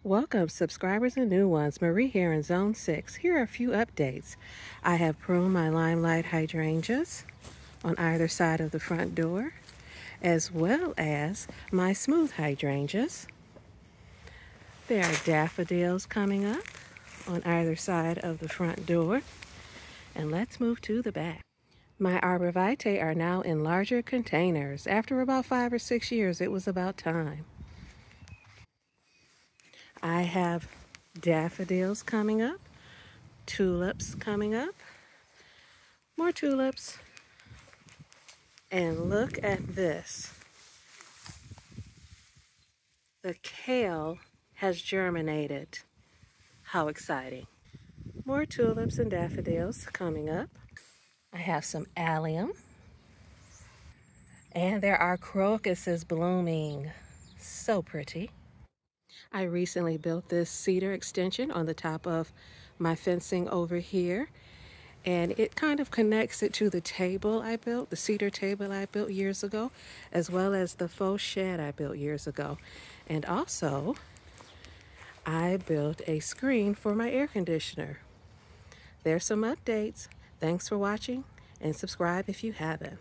Welcome, subscribers and new ones. Marie here in Zone 6. Here are a few updates. I have pruned my limelight hydrangeas on either side of the front door, as well as my smooth hydrangeas. There are daffodils coming up on either side of the front door. And let's move to the back. My arborvitae are now in larger containers. After about 5 or 6 years, it was about time. I have daffodils coming up, tulips coming up, more tulips, and look at this. The kale has germinated. How exciting. More tulips and daffodils coming up. I have some allium, and there are crocuses blooming. So pretty. I recently built this cedar extension on the top of my fencing over here, and it kind of connects it to the table I built, the cedar table I built years ago, as well as the faux shed I built years ago. And also, I built a screen for my air conditioner. There's some updates. Thanks for watching, and subscribe if you haven't.